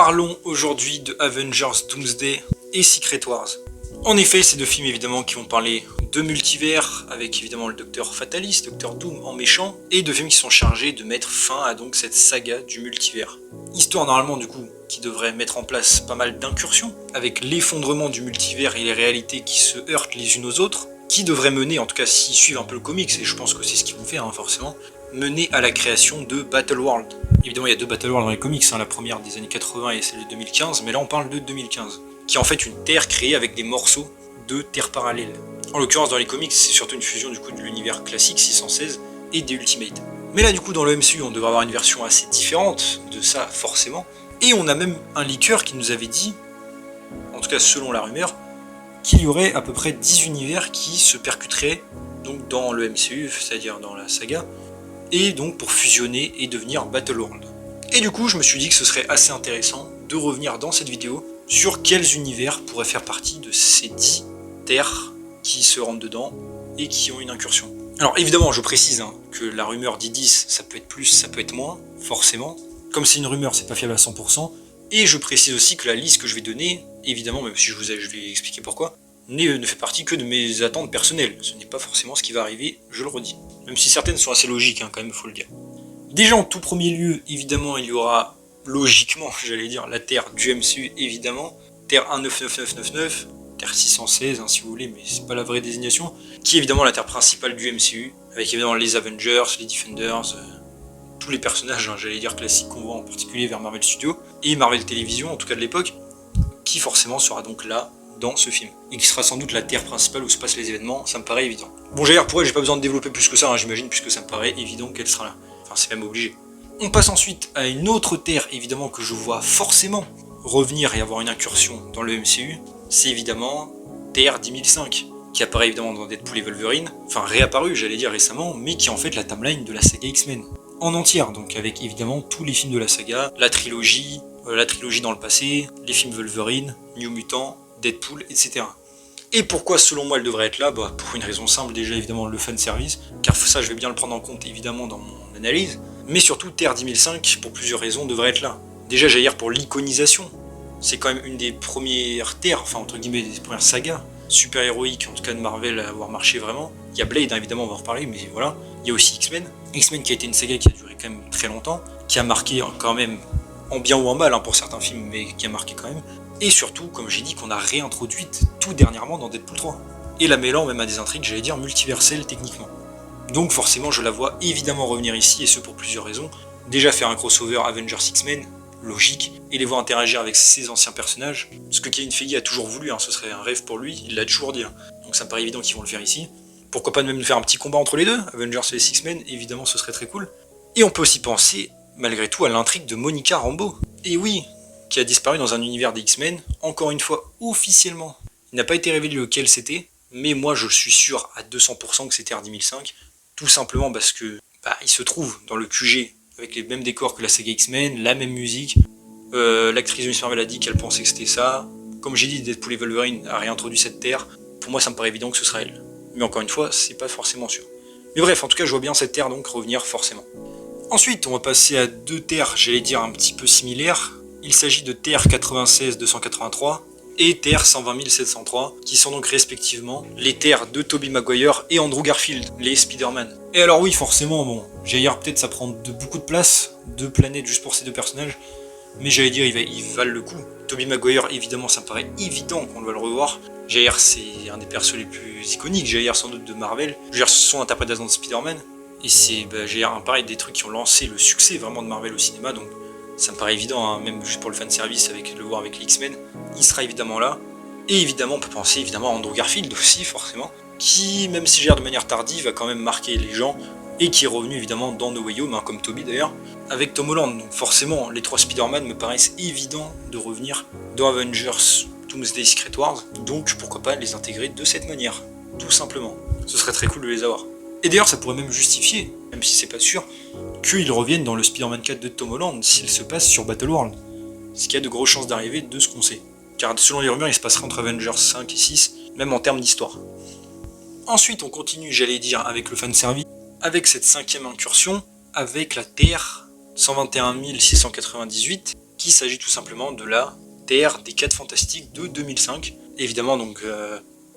Parlons aujourd'hui de Avengers Doomsday et Secret Wars. En effet, ces deux films évidemment qui vont parler de multivers, avec évidemment le Docteur Fatalist, Docteur Doom en méchant, et deux films qui sont chargés de mettre fin à donc cette saga du multivers. Histoire normalement du coup qui devrait mettre en place pas mal d'incursions, avec l'effondrement du multivers et les réalités qui se heurtent les unes aux autres, qui devrait mener, en tout cas s'ils suivent un peu le comics, et je pense que c'est ce qu'ils vont faire forcément, mener à la création de Battleworld. Évidemment il y a deux Battleworld dans les comics, la première des années 80 et celle de 2015, mais là on parle de 2015, qui est en fait une terre créée avec des morceaux de terres parallèles. En l'occurrence dans les comics c'est surtout une fusion du coup de l'univers classique 616 et des Ultimates. Mais là du coup dans le MCU on devrait avoir une version assez différente de ça forcément, et on a même un leaker qui nous avait dit, en tout cas selon la rumeur, qu'il y aurait à peu près 10 univers qui se percuteraient donc dans le MCU, c'est-à-dire dans la saga, et donc pour fusionner et devenir Battleworld. Et du coup je me suis dit que ce serait assez intéressant de revenir dans cette vidéo sur quels univers pourraient faire partie de ces 10 terres qui se rentrent dedans et qui ont une incursion. Alors évidemment je précise que la rumeur dit 10, ça peut être plus, ça peut être moins, forcément. Comme c'est une rumeur, c'est pas fiable à 100%. Et je précise aussi que la liste que je vais donner, évidemment, même si je vais expliquer pourquoi, ne fait partie que de mes attentes personnelles. Ce n'est pas forcément ce qui va arriver, je le redis. Même si certaines sont assez logiques, quand même, il faut le dire. Déjà, en tout premier lieu, évidemment, il y aura, logiquement, j'allais dire, la Terre du MCU, évidemment. Terre 199999, Terre 616, si vous voulez, mais c'est pas la vraie désignation. Qui est évidemment la Terre principale du MCU, avec évidemment les Avengers, les Defenders, tous les personnages, j'allais dire classiques qu'on voit en particulier vers Marvel Studios, et Marvel Television, en tout cas de l'époque, qui forcément sera donc là, dans ce film. Et qui sera sans doute la terre principale où se passent les événements, ça me paraît évident. Bon, j'allais dire pour elle, j'ai pas besoin de développer plus que ça, j'imagine, puisque ça me paraît évident qu'elle sera là. Enfin, c'est même obligé. On passe ensuite à une autre terre, évidemment, que je vois forcément revenir et avoir une incursion dans le MCU, c'est évidemment Terre 10005, qui apparaît évidemment dans Deadpool et Wolverine, enfin réapparu, j'allais dire récemment, mais qui est en fait la timeline de la saga X-Men. En entière, donc avec évidemment tous les films de la saga, la trilogie dans le passé, les films Wolverine, New Mutant, Deadpool, etc. Et pourquoi selon moi elle devrait être là? Pour une raison simple, déjà évidemment le fanservice, car ça je vais bien le prendre en compte évidemment dans mon analyse, mais surtout Terre 10005, pour plusieurs raisons, devrait être là. Déjà j'allais dire pour l'iconisation, c'est quand même une des premières terres, enfin entre guillemets des premières sagas, super héroïques en tout cas de Marvel à avoir marché vraiment. Il y a Blade évidemment, on va en reparler, mais voilà. Il y a aussi X-Men. X-Men qui a été une saga qui a duré quand même très longtemps, qui a marqué quand même, en bien ou en mal pour certains films, mais qui a marqué quand même. Et surtout, comme j'ai dit, qu'on a réintroduite tout dernièrement dans Deadpool 3. Et la mêlant même à des intrigues, j'allais dire, multiverselles techniquement. Donc forcément, je la vois évidemment revenir ici, et ce pour plusieurs raisons. Déjà faire un crossover Avengers X-Men, logique, et les voir interagir avec ses anciens personnages. Ce que Kevin Feige a toujours voulu, ce serait un rêve pour lui, il l'a toujours dit. Donc ça me paraît évident qu'ils vont le faire ici. Pourquoi pas même faire un petit combat entre les deux, Avengers vs X-Men, évidemment ce serait très cool. Et on peut aussi penser, malgré tout, à l'intrigue de Monica Rambeau. Et oui, qui a disparu dans un univers des X-Men, encore une fois, officiellement. Il n'a pas été révélé lequel c'était, mais moi je suis sûr à 200% que c'était R10005, tout simplement parce que il se trouve dans le QG, avec les mêmes décors que la saga X-Men, la même musique. L'actrice de Miss Marvel a dit qu'elle pensait que c'était ça. Comme j'ai dit, Deadpool et Wolverine a réintroduit cette terre. Pour moi ça me paraît évident que ce sera elle. Mais encore une fois, c'est pas forcément sûr. Mais bref, en tout cas, je vois bien cette terre donc revenir forcément. Ensuite, on va passer à deux terres, j'allais dire un petit peu similaires. Il s'agit de Terre 96-283 et Terre 120-703, qui sont donc respectivement les terres de Tobey Maguire et Andrew Garfield, les Spider-Man. Et alors oui, forcément, j'allais dire peut-être ça prend beaucoup de place, 2 planètes juste pour ces deux personnages, mais j'allais dire ils valent le coup. Tobey Maguire, évidemment, ça me paraît évident qu'on doit le revoir. Jair, c'est un des persos les plus iconiques, Jair sans doute de Marvel. Jair, son interprétation de Spider-Man. Et c'est Jair, pareil, des trucs qui ont lancé le succès vraiment de Marvel au cinéma, donc ça me paraît évident, même juste pour le fanservice, avec le voir avec les X-Men. Il sera évidemment là. Et évidemment, on peut penser évidemment à Andrew Garfield aussi, forcément, qui, même si Jair de manière tardive, va quand même marquer les gens, et qui est revenu évidemment dans No Way Home, comme Tobey d'ailleurs, avec Tom Holland. Donc forcément, les 3 Spider-Man me paraissent évidents de revenir dans Avengers Doomsday Secret Wars, donc pourquoi pas les intégrer de cette manière, tout simplement. Ce serait très cool de les avoir. Et d'ailleurs, ça pourrait même justifier, même si c'est pas sûr, qu'ils reviennent dans le Spider-Man 4 de Tom Holland s'il se passe sur Battleworld. Ce qui a de grosses chances d'arriver de ce qu'on sait. Car selon les rumeurs, il se passerait entre Avengers 5 et 6, même en termes d'histoire. Ensuite, on continue, j'allais dire, avec le fanservice, avec cette 5e incursion, avec la Terre 121 698, qu'il s'agit tout simplement de la Terre des 4 Fantastiques de 2005. Évidemment, donc,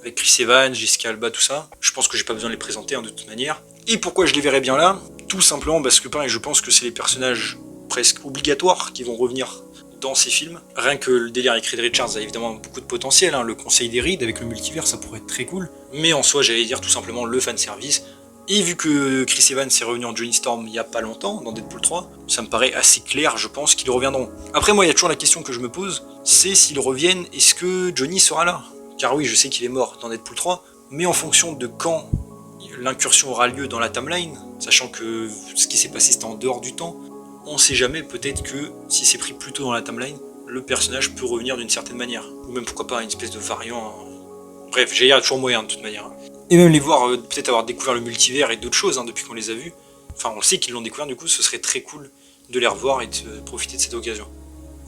avec Chris Evans, Jessica Alba, tout ça, je pense que j'ai pas besoin de les présenter de toute manière. Et pourquoi je les verrais bien là? Tout simplement parce que pareil, je pense que c'est les personnages presque obligatoires qui vont revenir dans ces films. Rien que le délire avec Reed Richards a évidemment beaucoup de potentiel, le conseil des rides avec le multivers, ça pourrait être très cool. Mais en soi, j'allais dire tout simplement le fanservice. Et vu que Chris Evans est revenu en Johnny Storm il y a pas longtemps, dans Deadpool 3, ça me paraît assez clair, je pense qu'ils reviendront. Après moi, il y a toujours la question que je me pose, c'est s'ils reviennent, est-ce que Johnny sera là? Car oui, je sais qu'il est mort dans Deadpool 3, mais en fonction de quand l'incursion aura lieu dans la timeline, sachant que ce qui s'est passé c'était en dehors du temps, on sait jamais, peut-être que si c'est pris plus tôt dans la timeline, le personnage peut revenir d'une certaine manière. Ou même pourquoi pas une espèce de variant. Bref, il y a toujours moyen de toute manière. Et même les voir, peut-être avoir découvert le multivers et d'autres choses depuis qu'on les a vus. Enfin, on sait qu'ils l'ont découvert, du coup, ce serait très cool de les revoir et de profiter de cette occasion.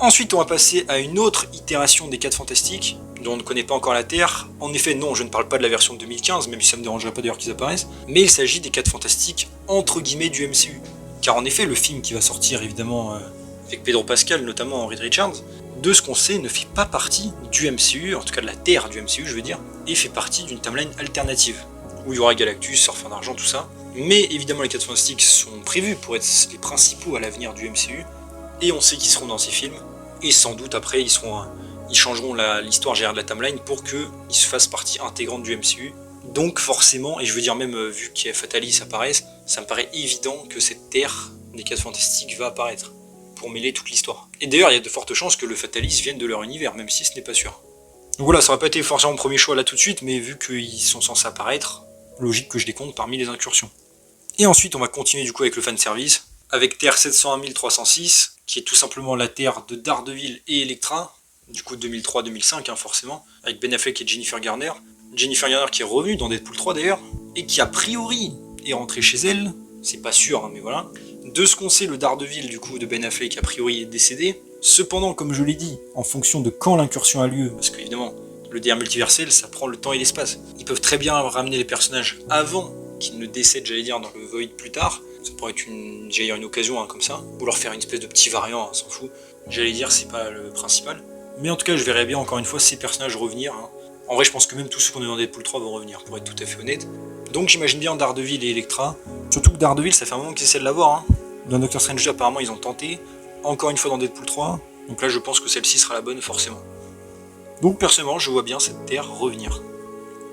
Ensuite, on va passer à une autre itération des 4 Fantastiques, dont on ne connaît pas encore la Terre. En effet, non, je ne parle pas de la version de 2015, même si ça me dérangerait pas d'ailleurs qu'ils apparaissent, mais il s'agit des 4 Fantastiques entre guillemets du MCU. Car en effet, le film qui va sortir évidemment avec Pedro Pascal, notamment Reed Richards, de ce qu'on sait, ne fait pas partie du MCU, en tout cas de la Terre du MCU, je veux dire, et fait partie d'une timeline alternative, où il y aura Galactus, Surfer d'Argent, tout ça. Mais évidemment, les 4 Fantastiques sont prévus pour être les principaux à l'avenir du MCU, et on sait qu'ils seront dans ces films, et sans doute après, ils changeront l'histoire générale de la timeline pour qu'ils se fassent partie intégrante du MCU. Donc forcément, et je veux dire même vu qu'il y a Fatalis apparaissent, ça me paraît évident que cette Terre des 4 Fantastiques va apparaître, pour mêler toute l'histoire. Et d'ailleurs, il y a de fortes chances que le Fatalis vienne de leur univers, même si ce n'est pas sûr. Donc voilà, ça n'aurait pas été forcément mon premier choix là tout de suite, mais vu qu'ils sont censés apparaître, logique que je les compte parmi les incursions. Et ensuite, on va continuer du coup avec le fanservice, avec Terre 701 306, qui est tout simplement la Terre de Daredevil et Elektra, du coup 2003-2005 forcément, avec Ben Affleck et Jennifer Garner. Jennifer Garner qui est revenue dans Deadpool 3 d'ailleurs, et qui a priori est rentrée chez elle, c'est pas sûr mais voilà. De ce qu'on sait, le Daredevil du coup de Ben Affleck a priori est décédé. Cependant, comme je l'ai dit, en fonction de quand l'incursion a lieu, parce qu'évidemment, le délire multiversel, ça prend le temps et l'espace. Ils peuvent très bien ramener les personnages avant qu'ils ne décèdent, j'allais dire, dans le Void plus tard. Ça pourrait être une occasion comme ça, ou leur faire une espèce de petit variant, s'en fout. J'allais dire, c'est pas le principal. Mais en tout cas, je verrais bien encore une fois ces personnages revenir. En vrai, je pense que même tous ceux qu'on est dans Deadpool 3 vont revenir, pour être tout à fait honnête. Donc j'imagine bien Daredevil et Elektra. Surtout que Daredevil, ça fait un moment qu'ils essaient de l'avoir. Dans Doctor Strange 2, apparemment, ils ont tenté. Encore une fois dans Deadpool 3. Donc là, je pense que celle-ci sera la bonne, forcément. Donc personnellement, je vois bien cette Terre revenir.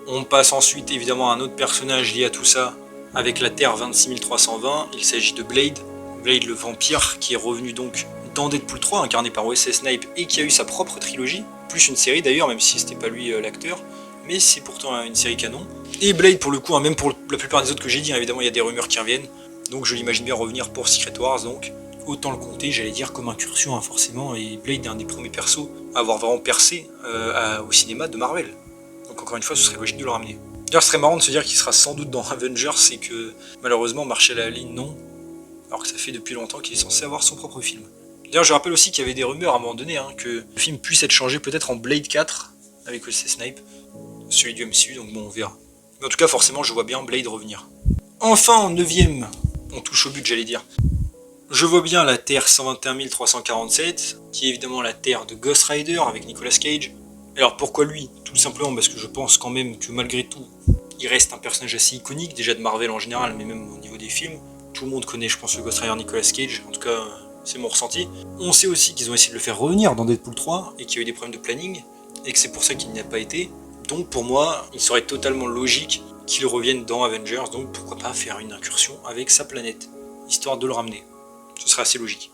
On passe ensuite, évidemment, à un autre personnage lié à tout ça, avec la Terre 26320. Il s'agit de Blade. Blade le vampire, qui est revenu donc dans Deadpool 3, incarné par Wesley Snipes, et qui a eu sa propre trilogie. Plus une série d'ailleurs, même si c'était pas lui l'acteur. Mais c'est pourtant une série canon. Et Blade, pour le coup, même pour la plupart des autres que j'ai dit, évidemment, il y a des rumeurs qui reviennent. Donc je l'imagine bien revenir pour Secret Wars, donc autant le compter, j'allais dire, comme incursion, forcément. Et Blade est un des premiers persos à avoir vraiment percé au cinéma de Marvel. Donc encore une fois, ce serait logique de le ramener. D'ailleurs, ce serait marrant de se dire qu'il sera sans doute dans Avengers, et que malheureusement, Marshall Ali, non. Alors que ça fait depuis longtemps qu'il est censé avoir son propre film. D'ailleurs, je rappelle aussi qu'il y avait des rumeurs à un moment donné, que le film puisse être changé peut-être en Blade 4, avec Wesley Snipes, celui du MCU, donc bon, on verra. Mais en tout cas, forcément, je vois bien Blade revenir. Enfin, en 9ème, on touche au but, j'allais dire. Je vois bien la Terre 121 347, qui est évidemment la Terre de Ghost Rider avec Nicolas Cage. Alors pourquoi lui? Tout simplement parce que je pense quand même que malgré tout, il reste un personnage assez iconique, déjà de Marvel en général, mais même au niveau des films. Tout le monde connaît, je pense, le Ghost Rider Nicolas Cage, en tout cas, c'est mon ressenti. On sait aussi qu'ils ont essayé de le faire revenir dans Deadpool 3, et qu'il y a eu des problèmes de planning, et que c'est pour ça qu'il n'y a pas été. Donc pour moi, il serait totalement logique qu'il revienne dans Avengers, donc pourquoi pas faire une incursion avec sa planète, histoire de le ramener. Ce serait assez logique.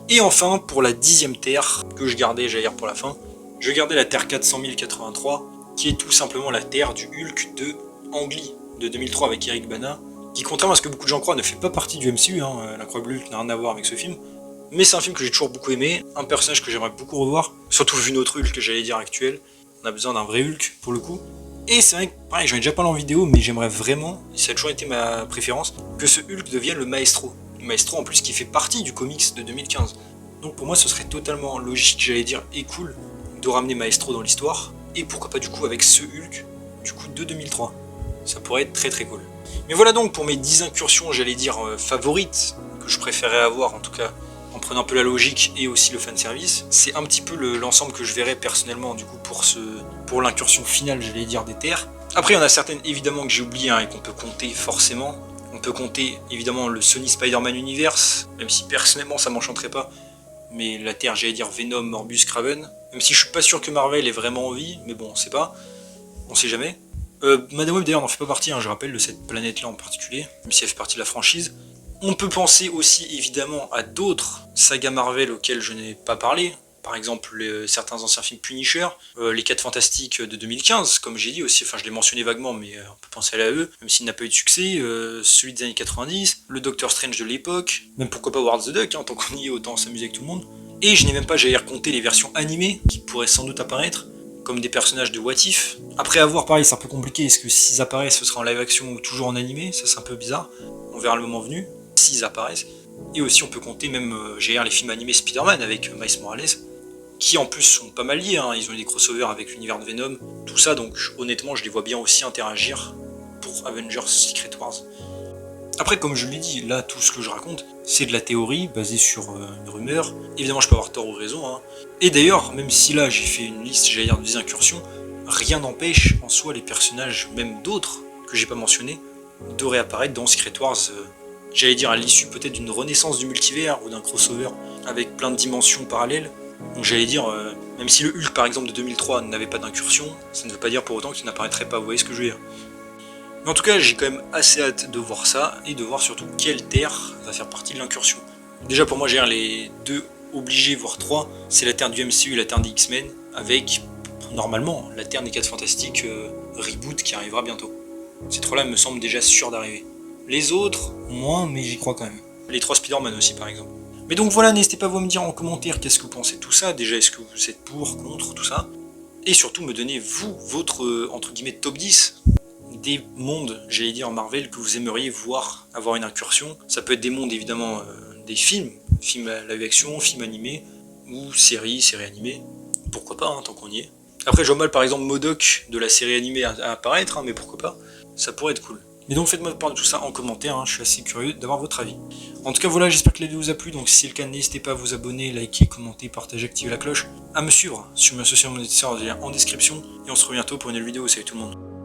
Et enfin, pour la 10ème Terre, que je gardais, j'allais dire pour la fin, je gardais la Terre 400 083, qui est tout simplement la Terre du Hulk de Ang Lee, de 2003 avec Eric Bana, qui contrairement à ce que beaucoup de gens croient, ne fait pas partie du MCU, l'incroyable Hulk n'a rien à voir avec ce film, mais c'est un film que j'ai toujours beaucoup aimé, un personnage que j'aimerais beaucoup revoir, surtout vu notre Hulk, j'allais dire actuel, on a besoin d'un vrai Hulk pour le coup. Et c'est vrai que, pareil, j'en ai déjà parlé en vidéo, mais j'aimerais vraiment, et ça a toujours été ma préférence, que ce Hulk devienne le Maestro. Le Maestro en plus qui fait partie du comics de 2015. Donc pour moi ce serait totalement logique, j'allais dire, et cool, de ramener Maestro dans l'histoire, et pourquoi pas du coup avec ce Hulk, du coup de 2003. Ça pourrait être très très cool. Mais voilà donc pour mes 10 incursions, j'allais dire, favorites, que je préférais avoir en tout cas, en prenant un peu la logique et aussi le fanservice. C'est un petit peu l'ensemble que je verrais personnellement du coup pour l'incursion finale, j'allais dire, des Terres. Après, il y en a certaines évidemment que j'ai oubliées hein, et qu'on peut compter forcément. On peut compter évidemment le Sony Spider-Man Universe, même si personnellement ça m'enchanterait pas. Mais la Terre, j'allais dire Venom, Morbus, Kraven. Même si je suis pas sûr que Marvel ait vraiment envie, mais bon, on sait pas. On sait jamais. Madame Web d'ailleurs n'en fait pas partie, hein, je rappelle, de cette planète-là en particulier, même si elle fait partie de la franchise. On peut penser aussi évidemment à d'autres sagas Marvel auxquelles je n'ai pas parlé. Par exemple, certains anciens films Punisher, les 4 Fantastiques de 2015, comme j'ai dit aussi, enfin je l'ai mentionné vaguement, mais on peut penser à eux, même s'il n'a pas eu de succès, celui des années 90, le Doctor Strange de l'époque, même pourquoi pas Howard the Duck, hein, tant qu'on y est, autant s'amuser avec tout le monde. Et je n'ai même pas, j'allais raconter les versions animées qui pourraient sans doute apparaître, comme des personnages de What If. Après avoir pareil, c'est un peu compliqué, est-ce que s'ils apparaissent, ce sera en live action ou toujours en animé, ça c'est un peu bizarre, on verra le moment venu, s'ils apparaissent. Et aussi on peut compter même, les films animés Spider-Man avec Miles Morales, qui en plus sont pas mal liés, hein. Ils ont eu des crossovers avec l'univers de Venom, tout ça, donc honnêtement je les vois bien aussi interagir pour Avengers Secret Wars. Après, comme je l'ai dit, là tout ce que je raconte, c'est de la théorie basée sur une rumeur. Évidemment je peux avoir tort ou raison, hein. Et d'ailleurs, même si là j'ai fait une liste, j'allais dire, de 10 incursions, rien n'empêche en soi les personnages, même d'autres, que j'ai pas mentionnés, de réapparaître dans Secret Wars, j'allais dire à l'issue peut-être d'une renaissance du multivers ou d'un crossover avec plein de dimensions parallèles. Donc j'allais dire, même si le Hulk par exemple de 2003 n'avait pas d'incursion, ça ne veut pas dire pour autant qu'il n'apparaîtrait pas, vous voyez ce que je veux dire. Mais en tout cas, j'ai quand même assez hâte de voir ça, et de voir surtout quelle Terre va faire partie de l'incursion. Déjà pour moi, j'ai les 2 obligés, voire 3, c'est la Terre du MCU et la Terre des X-Men, avec, normalement, la Terre des 4 Fantastiques reboot qui arrivera bientôt. Ces 3-là me semblent déjà sûrs d'arriver. Les autres, moins, mais j'y crois quand même. Les 3 Spider-Man aussi par exemple. Mais donc voilà, n'hésitez pas à vous me dire en commentaire qu'est-ce que vous pensez de tout ça. Déjà, est-ce que vous êtes pour, contre, tout ça. Et surtout, me donnez, vous, votre, entre guillemets, top 10 des mondes, j'allais dire, Marvel, que vous aimeriez voir avoir une incursion. Ça peut être des mondes, évidemment, des films live action, films animés, ou séries animées. Pourquoi pas, hein, tant qu'on y est. Après, je vois mal, par exemple, MODOK de la série animée à apparaître, hein, mais pourquoi pas. Ça pourrait être cool. Mais donc faites-moi part de tout ça en commentaire, hein, je suis assez curieux d'avoir votre avis. En tout cas voilà, j'espère que la vidéo vous a plu, donc si c'est le cas, n'hésitez pas à vous abonner, liker, commenter, partager, activer la cloche, à me suivre sur mes social media en description, et on se retrouve bientôt pour une nouvelle vidéo, salut tout le monde.